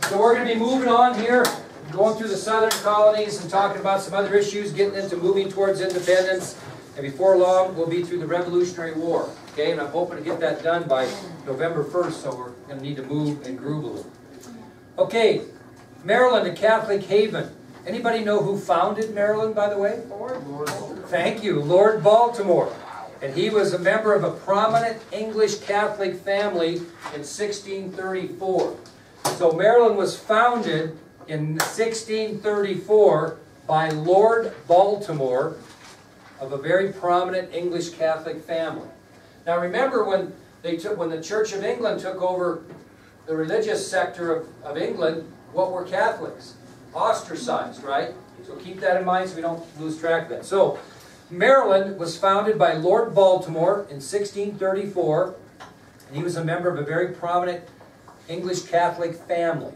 So we're going to be moving on here, going through the southern colonies and talking about some other issues, getting into moving towards independence. And before long, we'll be through the Revolutionary War. Okay, and I'm hoping to get that done by November 1st, so we're going to need to move and groove a little. Okay, Maryland, a Catholic haven. Anybody know who founded Maryland, by the way? Lord. Thank you, Lord Baltimore. And he was a member of a prominent English Catholic family in 1634. So Maryland was founded in 1634 by Lord Baltimore of a very prominent English Catholic family. Now remember when the Church of England took over the religious sector of England, what were Catholics? Ostracized, right? So keep that in mind so we don't lose track of that. So Maryland was founded by Lord Baltimore in 1634, and he was a member of a very prominent English Catholic family.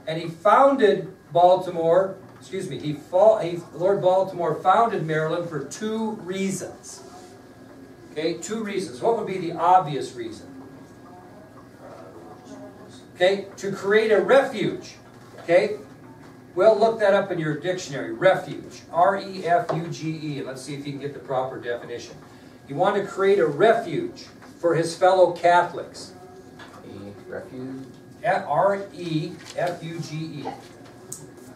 And he founded Baltimore, Lord Baltimore founded Maryland for two reasons. Okay, two reasons. What would be the obvious reason? Okay, to create a refuge. Okay, well, look that up in your dictionary. Refuge, R-E-F-U-G-E, and let's see if you can get the proper definition. He wanted to create a refuge for his fellow Catholics. Refuge? R-E-F-U-G-E.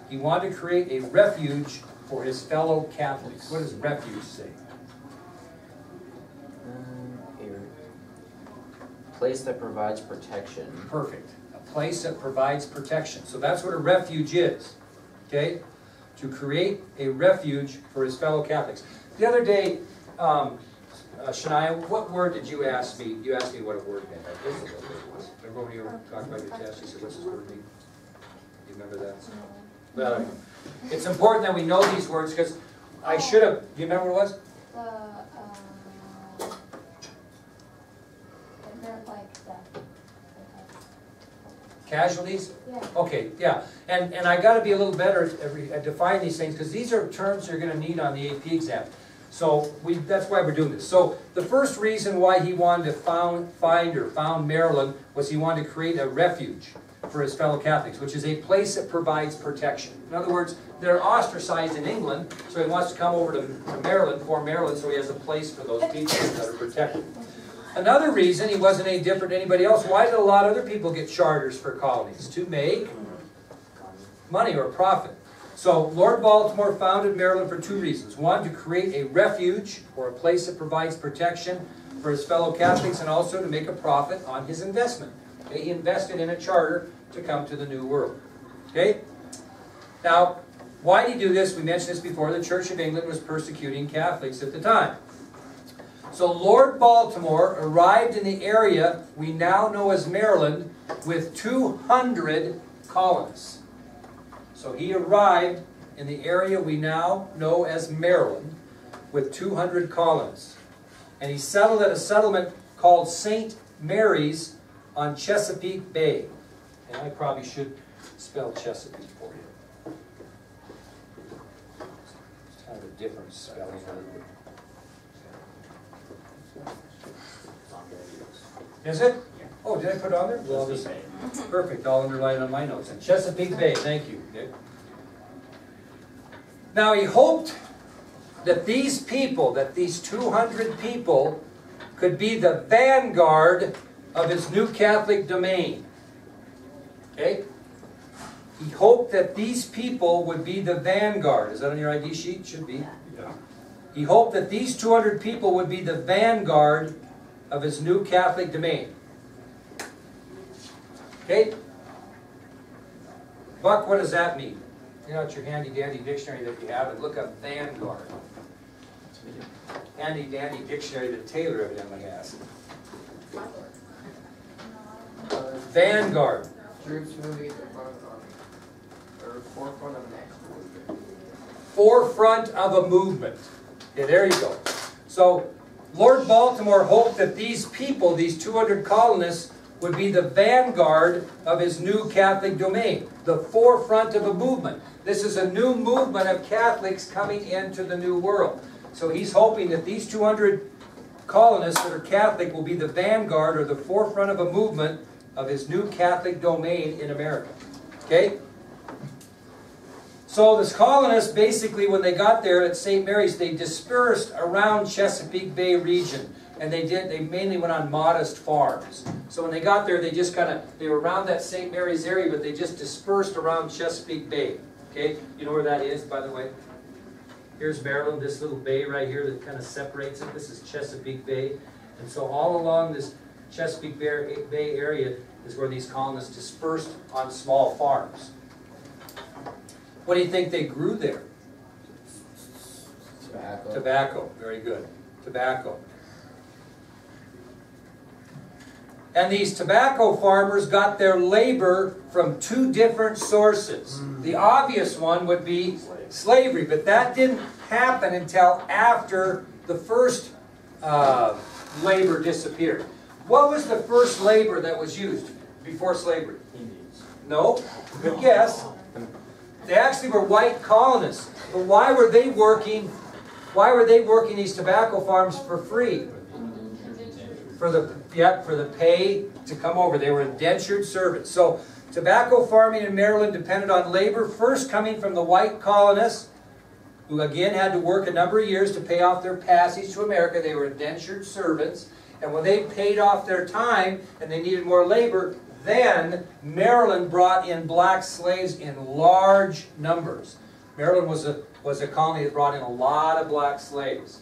He wanted to create a refuge for his fellow Catholics. What does refuge say? A place that provides protection. Perfect. A place that provides protection. So that's what a refuge is. Okay? To create a refuge for his fellow Catholics. The other day, Shania, what word did you ask me? You asked me what a word meant. This is what it was. Remember when you were talking about your test, you said, what's this word mean? Do you remember that? Well, it's important that we know these words because I should have. Do you remember what it was? Casualties? Yeah. Okay, yeah. And I got to be a little better at defining these things because these are terms you're going to need on the AP exam. So that's why we're doing this. So the first reason why he wanted to found Maryland was he wanted to create a refuge for his fellow Catholics, which is a place that provides protection. In other words, they're ostracized in England, so he wants to come over to Maryland, form Maryland, so he has a place for those people that are protected. Another reason he wasn't any different than anybody else, why did a lot of other people get charters for colonies? To make money or profit. So Lord Baltimore founded Maryland for two reasons. One, to create a refuge or a place that provides protection for his fellow Catholics, and also to make a profit on his investment. Okay? He invested in a charter to come to the New World. Okay? Now, why did he do this? We mentioned this before. The Church of England was persecuting Catholics at the time. So Lord Baltimore arrived in the area we now know as Maryland with 200 colonists. So he arrived in the area we now know as Maryland with 200 colonists. And he settled at a settlement called St. Mary's on Chesapeake Bay. And I probably should spell Chesapeake for you. It's kind of a different spelling. Is it? Oh, did I put it on there? Well, perfect. I'll underline it on my notes. And Chesapeake Bay. Thank you, Dick. Now, he hoped that these people, that these 200 people, could be the vanguard of his new Catholic domain. Okay? He hoped that these people would be the vanguard. Is that on your ID sheet? Should be. Yeah. He hoped that these 200 people would be the vanguard of his new Catholic domain. Okay? Buck, what does that mean? You know, it's your handy-dandy dictionary that you have, and look up vanguard. Handy-dandy dictionary that Taylor evidently has. Vanguard. Troops moving at the front or forefront of an action. Forefront of a movement. Okay, there you go. So, Lord Baltimore hoped that these people, these 200 colonists, would be the vanguard of his new Catholic domain. The forefront of a movement. This is a new movement of Catholics coming into the New World. So he's hoping that these 200 colonists that are Catholic will be the vanguard or the forefront of a movement of his new Catholic domain in America. Okay? So this colonists, basically, when they got there at St. Mary's, they dispersed around Chesapeake Bay region. And they mainly went on modest farms. So when they got there, they were around that St. Mary's area, but they just dispersed around Chesapeake Bay. Okay? You know where that is, by the way? Here's Maryland, this little bay right here that kind of separates it. This is Chesapeake Bay. And so all along this Chesapeake Bay area is where these colonists dispersed on small farms. What do you think they grew there? Tobacco. Tobacco. Very good. Tobacco. And these tobacco farmers got their labor from two different sources. The obvious one would be slavery, but that didn't happen until after the first labor disappeared. What was the first labor that was used before slavery? Indians. No, good guess. They actually were white colonists. But why were they working? Why were they working these tobacco farms for free? For the pay to come over. They were indentured servants. So tobacco farming in Maryland depended on labor first coming from the white colonists, who again had to work a number of years to pay off their passage to America. They were indentured servants. And when they paid off their time and they needed more labor, then Maryland brought in black slaves in large numbers. Maryland was a colony that brought in a lot of black slaves.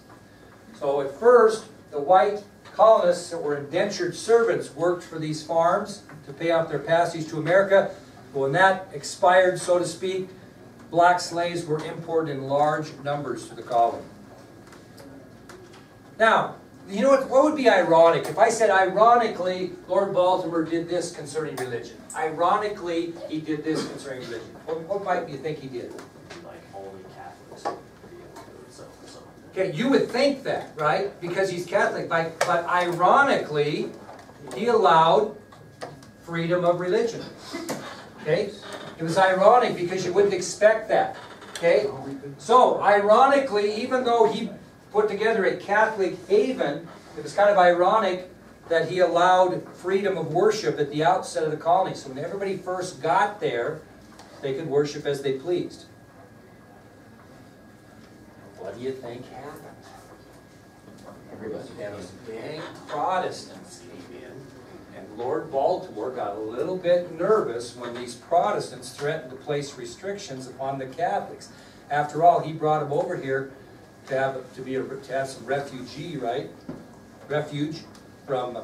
So at first, the white colonists that were indentured servants worked for these farms to pay off their passage to America. But when that expired, so to speak, black slaves were imported in large numbers to the colony. Now, you know what would be ironic? If I said, ironically, Lord Baltimore did this concerning religion. Ironically, he did this concerning religion. What might you think he did? Like only Catholics. Okay, you would think that, right? Because he's Catholic. But ironically, he allowed freedom of religion. Okay? It was ironic because you wouldn't expect that. Okay? So, ironically, even though he put together a Catholic haven, it was kind of ironic that he allowed freedom of worship at the outset of the colony. So when everybody first got there, they could worship as they pleased. What do you think happened? Everybody. And those big Protestants came in, and Lord Baltimore got a little bit nervous when these Protestants threatened to place restrictions upon the Catholics. After all, he brought them over here to have some refugee, right? Refuge from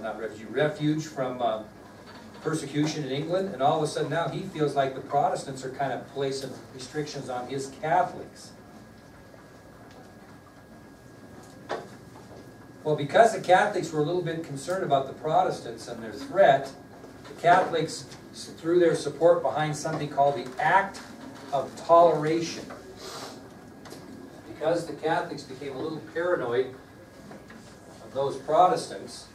persecution in England, and all of a sudden now he feels like the Protestants are kind of placing restrictions on his Catholics. Well, because the Catholics were a little bit concerned about the Protestants and their threat, the Catholics threw their support behind something called the Act of Toleration. Because the Catholics became a little paranoid of those Protestants,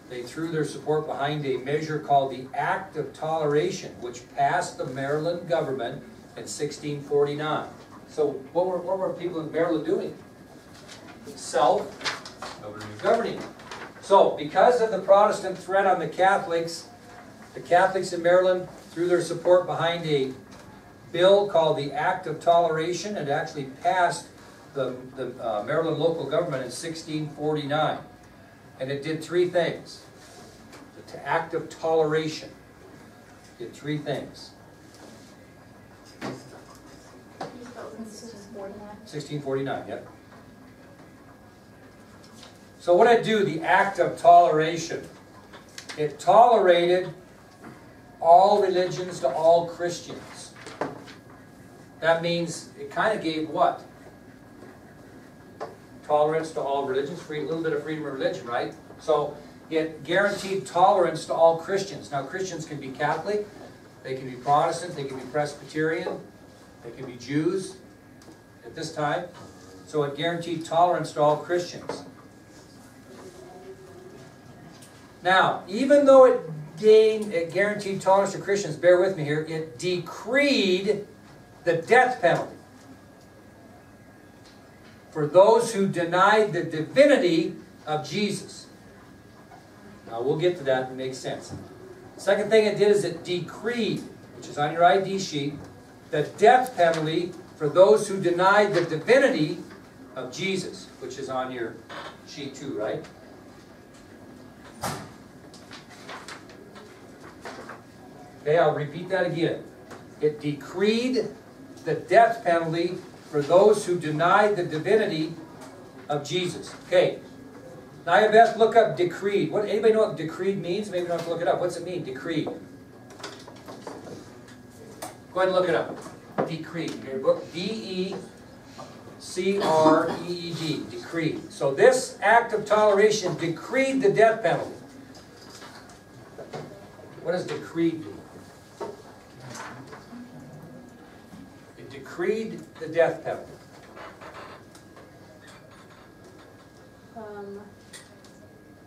they threw their support behind a measure called the Act of Toleration, which passed the Maryland government in 1649. So what were people in Maryland doing? Self-governing. So because of the Protestant threat on the Catholics in Maryland threw their support behind a bill called the Act of Toleration, and actually passed the Maryland local government in 1649. And it did three things. The Act of Toleration did three things. 1649, yeah. So what did it do, the Act of Toleration? It tolerated all religions to all Christians. That means it kind of gave what? Tolerance to all religions, a little bit of freedom of religion, right? So it guaranteed tolerance to all Christians. Now Christians can be Catholic, they can be Protestant, they can be Presbyterian, they can be Jews at this time. So it guaranteed tolerance to all Christians. Now, even though it guaranteed tolerance to Christians, bear with me here, it decreed the death penalty for those who denied the divinity of Jesus. Now, we'll get to that, it makes sense. Second thing it did is it decreed, which is on your ID sheet, the death penalty for those who denied the divinity of Jesus, which is on your sheet too, right? Okay, I'll repeat that again. It decreed the death penalty for those who denied the divinity of Jesus. Okay, now you best look up decreed. Anybody know what decreed means? Maybe you don't have to look it up. What's it mean, decreed? Go ahead and look it up. Decreed. Your book, D-E-C-R-E-E-D. Decreed. So this act of toleration decreed the death penalty. What does decreed mean? It decreed the death penalty.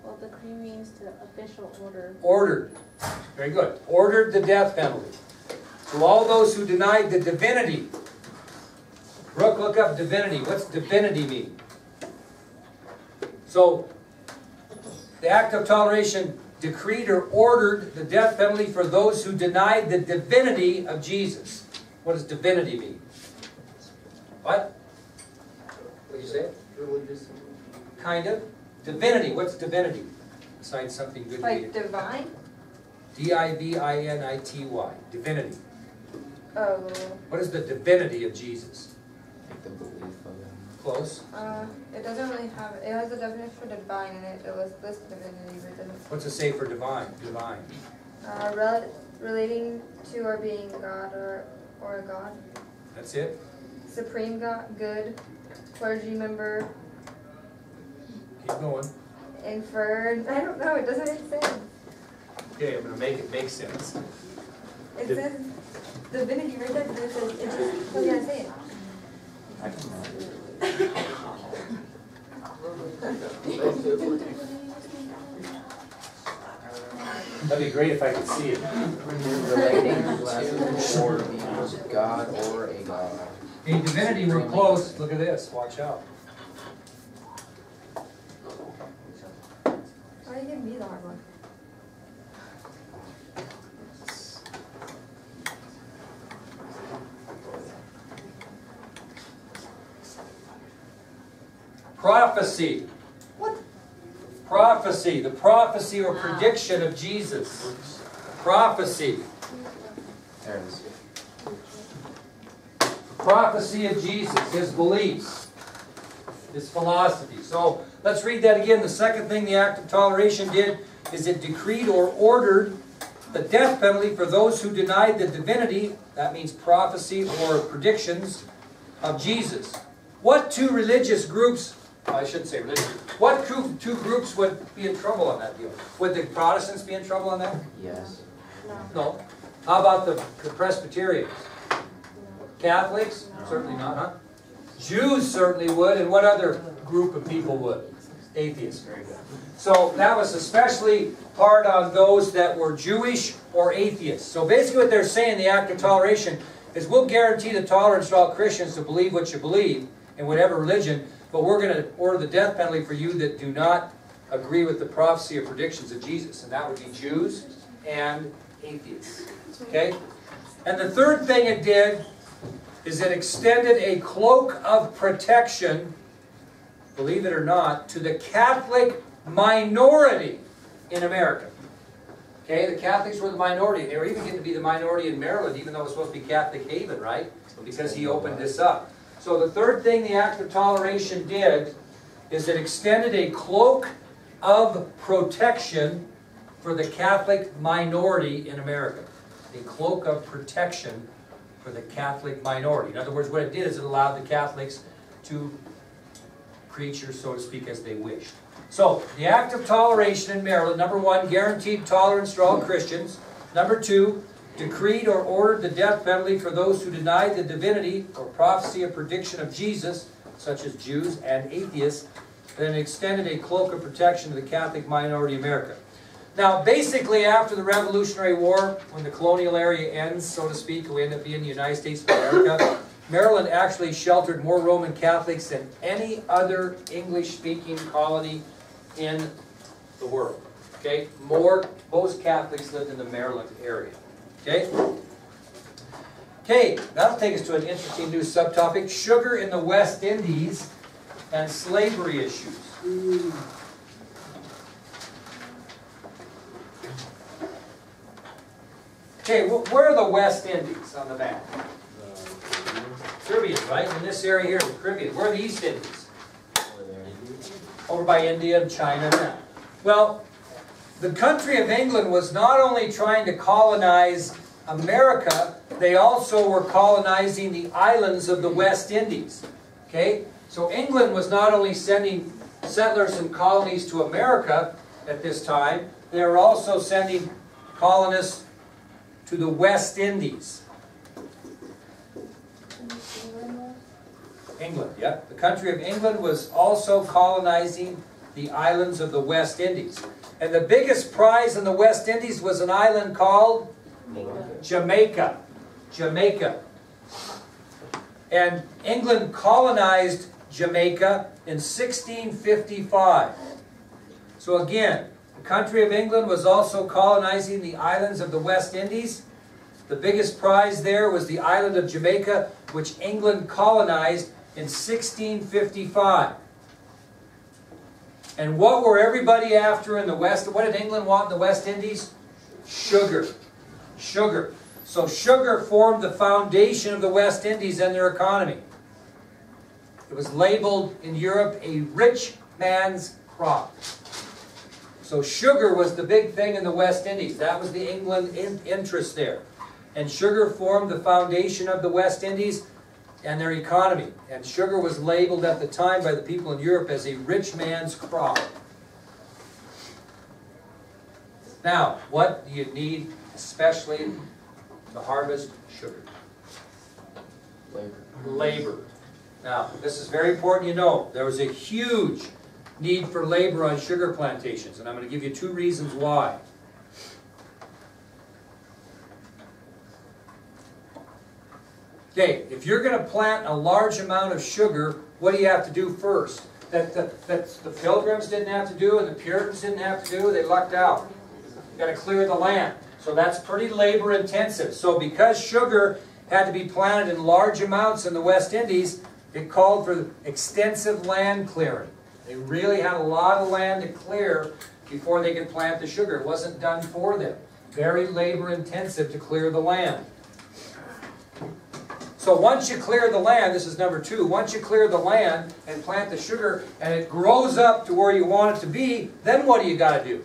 Well, decree means to official order. Ordered. Very good. Ordered the death penalty. To all those who denied the divinity. Brooke, look up divinity. What's divinity mean? So, the act of toleration decreed or ordered the death penalty for those who denied the divinity of Jesus. What does divinity mean? What? What did you say? Religious. Kind of. Divinity. What's divinity? Besides something good to Like eat. divine? D-I-V-I-N-I-T-Y. Divinity. Oh, What is the divinity of Jesus? Like the belief of him. Close. it doesn't really have, it has a definition for divine in it, it was listed divinity, but it doesn't. What's it say for divine? Divine. Relating to or being God or a God. That's it? Supreme God, good, clergy member, Keep going. inferred, I don't know, it doesn't make sense. Okay, I'm going to make it make sense. It says divinity right there, but it says, it just, what did I say it? I can That'd be great if I could see it. relating to or being God or a God. Hey, divinity, we're close. Look at this. Watch out. Why are you giving me the hard one? Prophecy. What? Prophecy. The prophecy or prediction of Jesus. Prophecy. There it is. Prophecy of Jesus. His beliefs. His philosophy. So, let's read that again. The second thing the Act of Toleration did is it decreed or ordered the death penalty for those who denied the divinity, that means prophecy or predictions, of Jesus. What two religious groups, I shouldn't say religious, what two groups would be in trouble on that deal? Would the Protestants be in trouble on that? Yes. No. How about the Presbyterians? Catholics? Certainly not, huh? Jews certainly would, and what other group of people would? Atheists, very good. So that was especially hard on those that were Jewish or atheists. So basically what they're saying, the Act of Toleration, is we'll guarantee the tolerance for all Christians to believe what you believe in whatever religion, but we're going to order the death penalty for you that do not agree with the prophecy or predictions of Jesus. And that would be Jews and atheists. Okay? And the third thing it did is it extended a cloak of protection, believe it or not, to the Catholic minority in America. Okay, the Catholics were the minority. They were even getting to be the minority in Maryland, even though it was supposed to be Catholic haven, right? Because he opened this up. So the third thing the Act of Toleration did is it extended a cloak of protection for the Catholic minority in America. A cloak of protection for the Catholic minority. In other words, what it did is it allowed the Catholics to preach, or so to speak, as they wished. So, the Act of Toleration in Maryland, number one, guaranteed tolerance for all Christians. Number two, decreed or ordered the death penalty for those who denied the divinity or prophecy or prediction of Jesus, such as Jews and atheists. Then it extended a cloak of protection to the Catholic minority in America. Now, basically, after the Revolutionary War, when the colonial area ends, so to speak, we end up being the United States of America, Maryland actually sheltered more Roman Catholics than any other English-speaking colony in the world. Okay, most Catholics lived in the Maryland area. Okay? Okay, that'll take us to an interesting new subtopic, sugar in the West Indies and slavery issues. Okay, where are the West Indies on the map? Caribbean, right? In this area here, the Caribbean. Where are the East Indies? Over by India and China now. Well, the country of England was not only trying to colonize America, they also were colonizing the islands of the West Indies. Okay? So England was not only sending settlers and colonies to America at this time, they were also sending colonists to the West Indies. England, yeah. The country of England was also colonizing the islands of the West Indies. And the biggest prize in the West Indies was an island called Jamaica. Jamaica. And England colonized Jamaica in 1655. So again, the country of England was also colonizing the islands of the West Indies. The biggest prize there was the island of Jamaica, which England colonized in 1655. And what were everybody after in the West? What did England want in the West Indies? Sugar. Sugar. So sugar formed the foundation of the West Indies and their economy. It was labeled in Europe a rich man's crop. So sugar was the big thing in the West Indies. That was the England interest there. And sugar formed the foundation of the West Indies and their economy. And sugar was labeled at the time by the people in Europe as a rich man's crop. Now, what do you need, especially to harvest sugar? Labor. Labor. Now, this is very important you know. There was a huge need for labor on sugar plantations, and I'm going to give you 2 reasons why. Okay, if you're going to plant a large amount of sugar, what do you have to do first? That the Pilgrims didn't have to do and the Puritans didn't have to do, they lucked out. You've got to clear the land. So that's pretty labor intensive. So because sugar had to be planted in large amounts in the West Indies, it called for extensive land clearing. They really had a lot of land to clear before they could plant the sugar. It wasn't done for them. Very labor intensive to clear the land. So once you clear the land, this is number 2, once you clear the land and plant the sugar and it grows up to where you want it to be, then what do you got to do?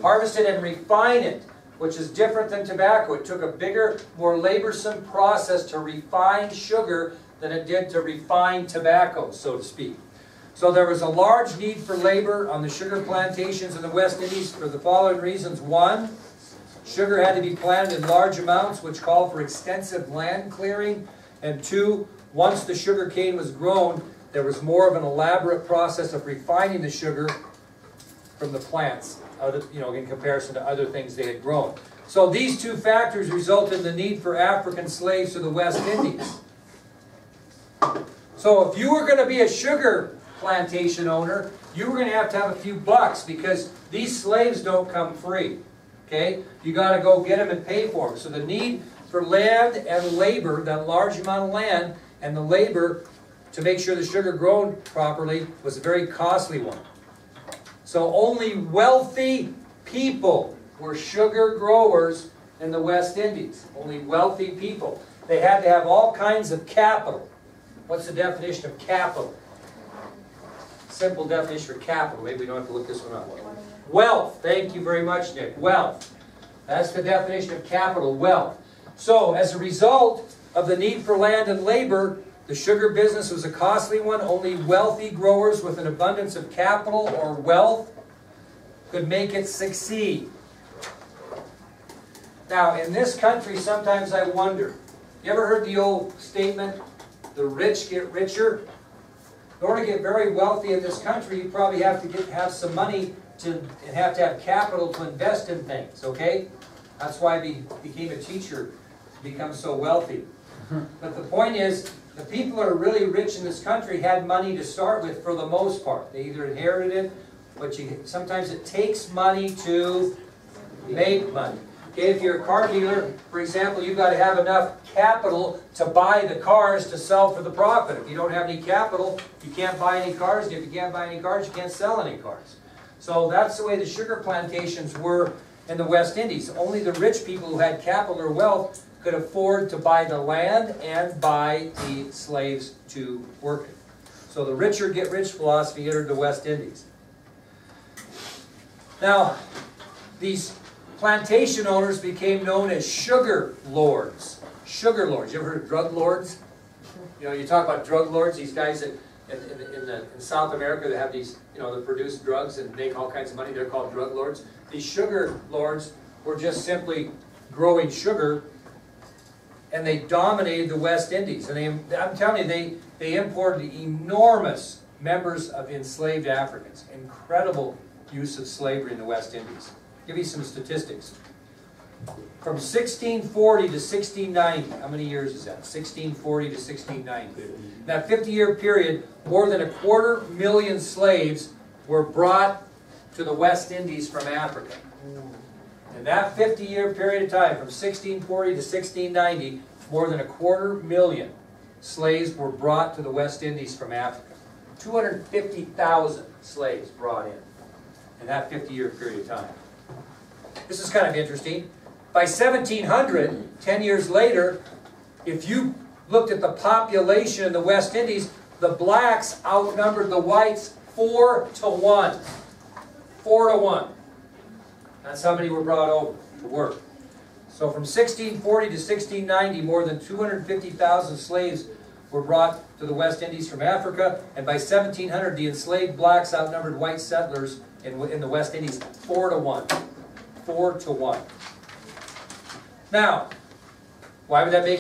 Harvest it and refine it, which is different than tobacco. It took a bigger, more laborsome process to refine sugar than it did to refine tobacco, so to speak. So there was a large need for labor on the sugar plantations in the West Indies for the following reasons. 1, sugar had to be planted in large amounts, which called for extensive land clearing. And 2, once the sugar cane was grown, there was more of an elaborate process of refining the sugar from the plants, in comparison to other things they had grown. So these 2 factors resulted in the need for African slaves to the West Indies. So if you were going to be a sugar plantation owner, you were going to have a few bucks, because these slaves don't come free. Okay? You got to go get them and pay for them. So the need for land and labor, that large amount of land and the labor to make sure the sugar grown properly, was a very costly one. So only wealthy people were sugar growers in the West Indies. Only wealthy people. They had to have all kinds of capital. What's the definition of capital? Simple definition for capital. Maybe we don't have to look this one up. Wealth. Thank you very much, Nick. Wealth. That's the definition of capital, wealth. So, as a result of the need for land and labor, the sugar business was a costly one. Only wealthy growers with an abundance of capital or wealth could make it succeed. Now, in this country, sometimes I wonder, you ever heard the old statement, the rich get richer? In order to get very wealthy in this country, you probably have to have some money and have to have capital to invest in things, okay? That's why I became a teacher, to become so wealthy. But the point is, the people who are really rich in this country had money to start with for the most part. They either inherited it but sometimes it takes money to make money. Okay, if you're a car dealer, for example, you've got to have enough capital to buy the cars to sell for the profit. If you don't have any capital, you can't buy any cars. And if you can't buy any cars, you can't sell any cars. So that's the way the sugar plantations were in the West Indies. Only the rich people who had capital or wealth could afford to buy the land and buy the slaves to work it. So the richer get rich philosophy entered the West Indies. Now, these plantation owners became known as sugar lords. Sugar lords. You ever heard of drug lords? You know, you talk about drug lords, these guys that in South America that have these, you know, that produce drugs and make all kinds of money. They're called drug lords. These sugar lords were just simply growing sugar, and they dominated the West Indies. And I'm telling you, they imported enormous members of enslaved Africans. Incredible use of slavery in the West Indies. Give you some statistics. From 1640 to 1690, how many years is that? 1640 to 1690. In that 50-year period, more than 250,000 slaves were brought to the West Indies from Africa. In that 50-year period of time, from 1640 to 1690, more than 250,000 slaves were brought to the West Indies from Africa. 250,000 slaves brought in that 50-year period of time. This is kind of interesting. By 1700, 10 years later, if you looked at the population in the West Indies, the blacks outnumbered the whites 4 to 1. 4 to 1. That's how many were brought over to work. So from 1640 to 1690, more than 250,000 slaves were brought to the West Indies from Africa, and by 1700, the enslaved blacks outnumbered white settlers in the West Indies 4 to 1. 4 to 1. Now, why would that make